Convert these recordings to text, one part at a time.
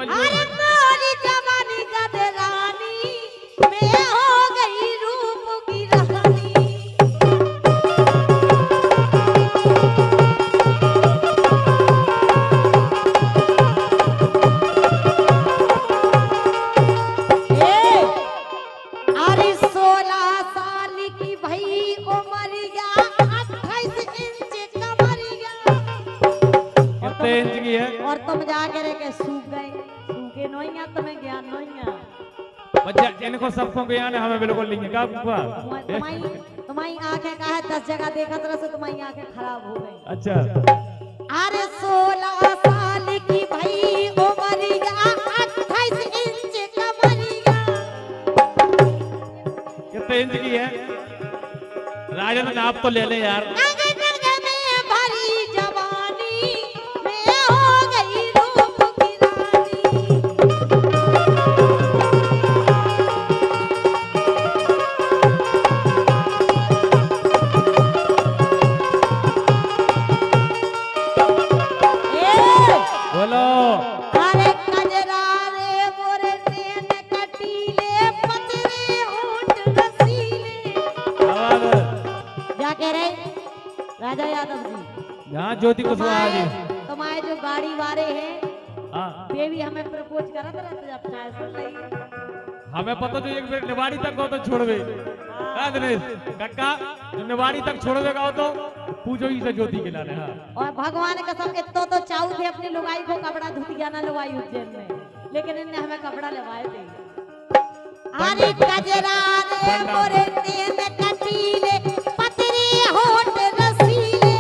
अरे मोरी जवानी गदरानी मैं हो गई रूप की रानी। अरे 16 साल की भई उमरिया 28 इंच कमरिया। कितने इंच की है? और तुम जाके रह के सूख गए, सूखे नोइया तुम्हें ज्ञान नोइया। बच्चा इनको सबको ज्ञान है, हमें बिल्कुल नहीं है। क्या बुआ? तुम्हारी आंखें का है 10 जगह देखा तरह से तुम्हारी आंखें खराब हो गई। अच्छा अरे 16 साल की भई उमरिया 28 इंच कमरिया। कितने इंच की है? राजन आप तो ले ले यार। नग नग में भरी जवानी मैं हो गई रूप की रानी। बोलो। अरे कजरा रे मोरे तेन कटीले पतरे होंठ रसीले। आवाज क्या कह रहे राजा यादव जी? यहाँ ज्योति कुशवाहा जी। तुम्हारे जो गाड़ी वाले हैं हाँ वे भी हमें प्रपोज करत रहते जब चाहे सुन रही। हमें पता जो एक बार निवाड़ी तक हो तो छोड़ दे। दिनेश कक्का जो निवाड़ी तक छोड़ देगा हो तो पूछो ही से ज्योति के लाने। हाँ और भगवान कसम इतो तो चाहू थे अपनी लुगाई को कपड़ा धुतिया ना लुगाई उज्जैन में, लेकिन इनने हमें कपड़ा लवाए थे। अरे कजरा रे मोरे तेन कटीले पतरे होंठ रसीले।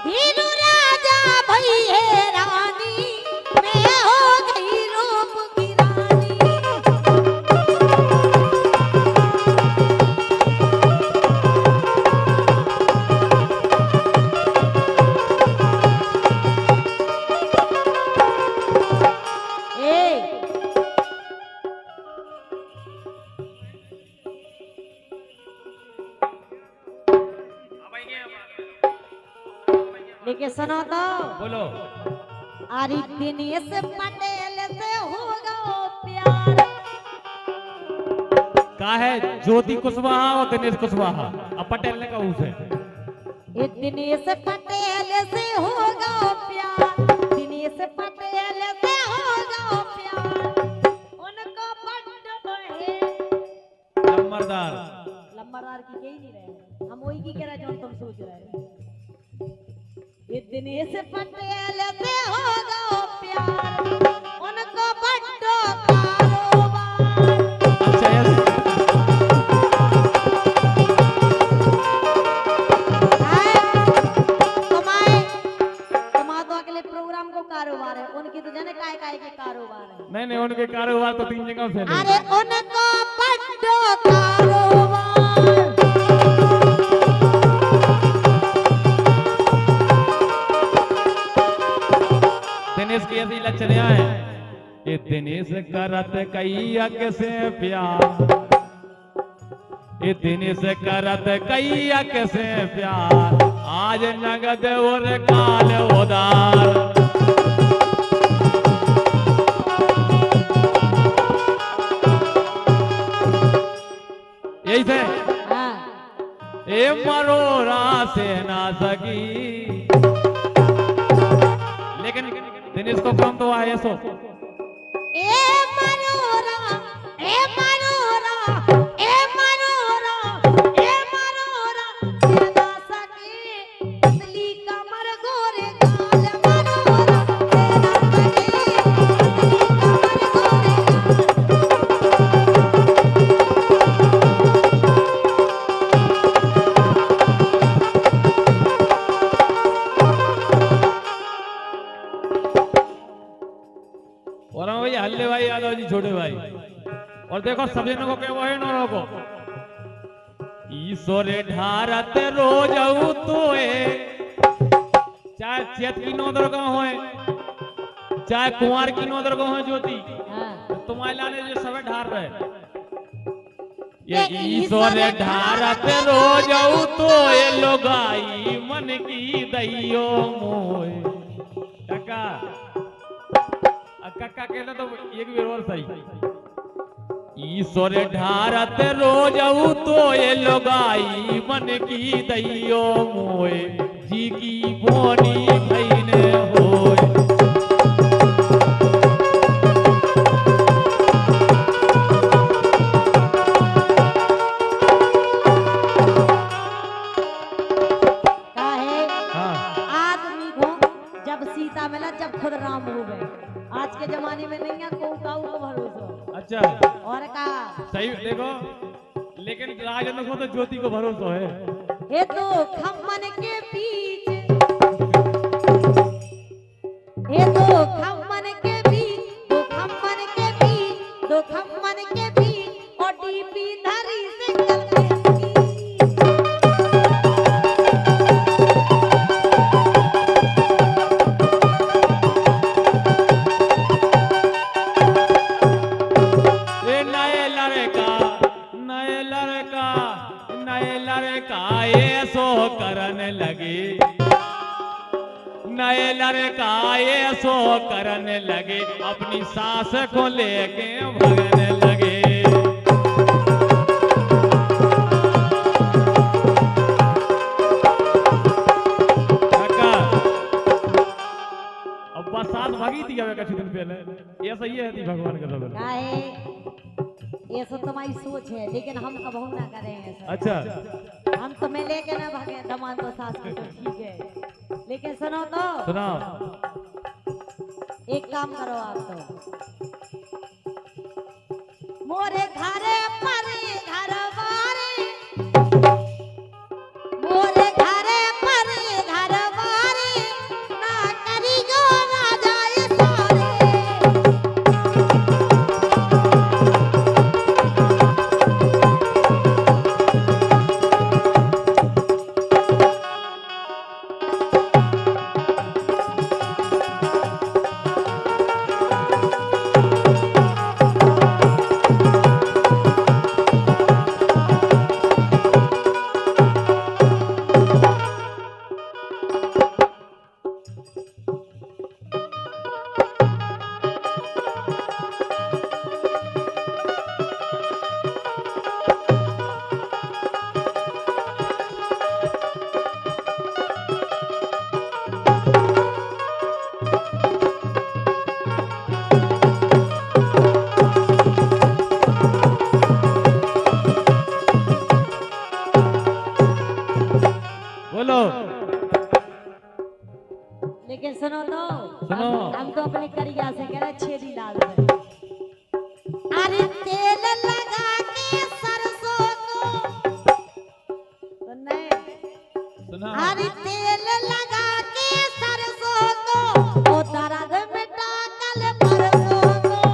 धीरू राजा भई है रानी मैं हो गई रूप की रानी। लेके सुनो तो बोलो। अरे दिनेश पटेल से होगा प्यार। का है ज्योति कुशवाहा और दिनेश कुशवाहा। अब पटेल ने कहा उसे ये दिनेश पटेल से होगा प्यार। दिनेश पटेल से होगा प्यार। उनको बड्ड है नंबरदार। लंबरदार की कही नहीं रहे, हम वही की कह रहे जो तुम सोच रहे हो। ये दिनेश पटेल से होगा प्यार। उनको बड्ड कारोबार। अच्छा यस। तुम्हारा तो अगले प्रोग्राम को कारोबार है, उनकी तो जाने काय काय के कारोबार है। नहीं नहीं उनके कारोबार तो 3 जगह फैले। अरे उनको बड्ड कारोबार। दिनेश की ऐसी लक्षण है कि दिनेश करत कैया से प्यार। ये दिनेश करत कैया से प्यार। आज नगद और काल उदार। यही थे। हाँ। ए मरोरा से ना सकी। लेकिन दिनेश को काम तो आया सो। ए मनोरा ए मनोरा ए मनोरा ए मनोरा ना सके पतली कमर गोरे गाल। मनोरा ना सके पतली हल्ले भाई यादव जी छोटे भाई। और देखो सभी को के वो है नोरो को ईश्वरे ढारत रोज तोए। चाहे चेत की नोदर का होए चाहे कुंवर की नोदर का होए ज्योति हाँ। तुम्हारे लाने जो सब ढार रहे ये ईश्वर ढारत रोज तो ये लोगाई मन की दैयो मोय काका काका कहना तो एक भी और सही ईश्वर ढारत रोज तो ये लोगाई मन की दैयो मोय जी की बोनी भईने होय जब खुद राम हो गए आज के जमाने में नहीं है को काऊ का भरोसा अच्छा और का सही देखो लेकिन राजन को तो ज्योति को भरोसा है ये तो खम्मन के बीच ये तो खम्मन के बीच दो खम्मन के बीच दो खम्मन के बीच और डीपी धरी से कल नए लड़का ये सो करने लगे अपनी सास को लेके भगने लगे अब बस सास भागी थी क्या कुछ दिन पहले ये सही है थी भगवान का सब ये सब तुम्हारी सोच है लेकिन हम कबहू ना करेंगे सर। अच्छा हम तुम्हें लेके ना भागे दमाद तो सास को तो ठीक है लेकिन सुनो तो सुनाओ एक काम करो आप तो मोरे घरे पर घर बारे मोरे घरे पर घर बारे ना करी जो ना जाए सारे लेकिन सुनो तो सुनो हम तो अपने करिया से कह रहे छेदी लाल में अरे तेल लगा के सरसों को सुनने सुना अरे तेल लगा के सरसों को ओ दर्द मिटा कल परसों को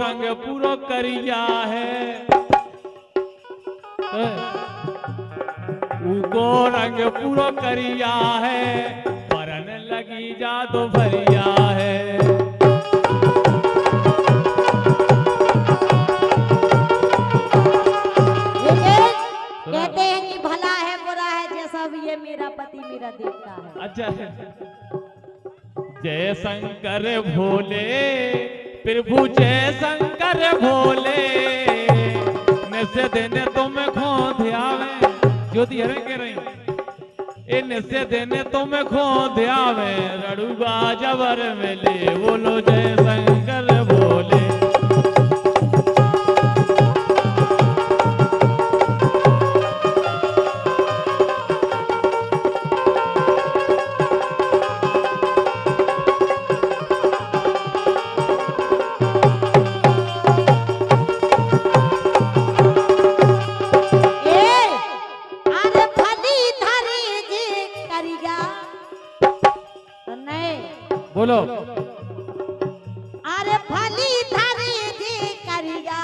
रंग पूरो करिया है उको रंग पूरो करिया है परन लगी जादू भरिया है कहते हैं कि भला है बुरा है जैसा भी ये मेरा पति मेरा देवता है। अच्छा जय शंकर भोले प्रभु जय शंकर भोले निश्चय देने तुम खो ध्यावे ज्योति हरे कह रही ए निश्चय देने तुम खो ध्यावे रड़ुगा जबर मिले बोलो जय शंकर भोले अरे बोलो। अरे भली थारे जे करिया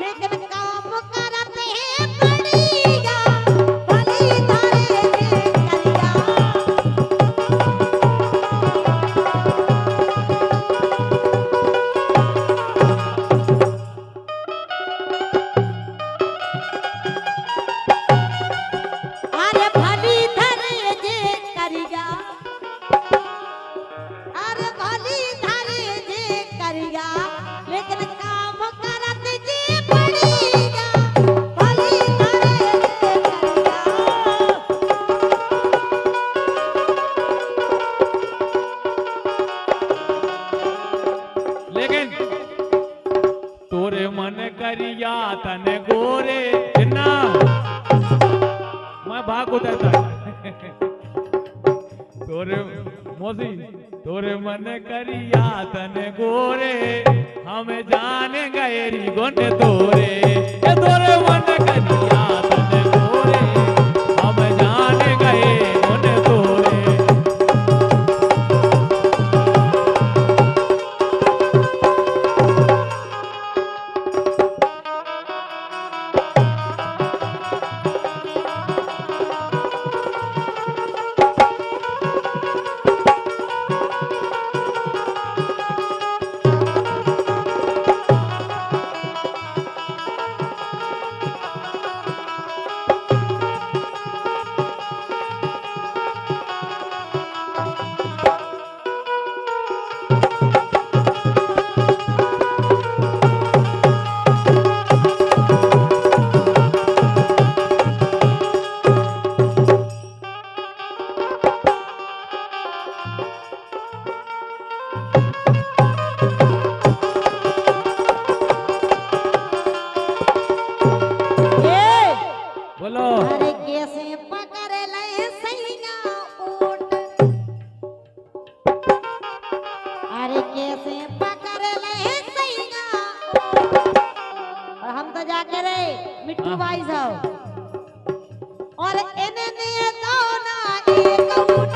लेकिन काम करते हैं बढ़िया, भली थारे जे करिया। अरे भली थारे जे करिया, अरे भली थारे जे करिया लेकिन काम करत जे बढ़िया, भली थारे जे करिया। लेकिन तोरे मन करिया तन गोरे जिन्ना मैं भाग उतरता तोरे मोसी तोरे मन करिया तन गोरे हम जाने गए गुण तोरे ये तोरे मन करिया तन गोरे हम जाने गए गुण तोरे। बोलो। अरे कैसे पकड़ ले सैया ऊंट, अरे कैसे पकड़ ले सैया ऊंट। और हम तो जाके रे मिट्टू भाई साहब और इन्हें ने तो ना एक ऊँट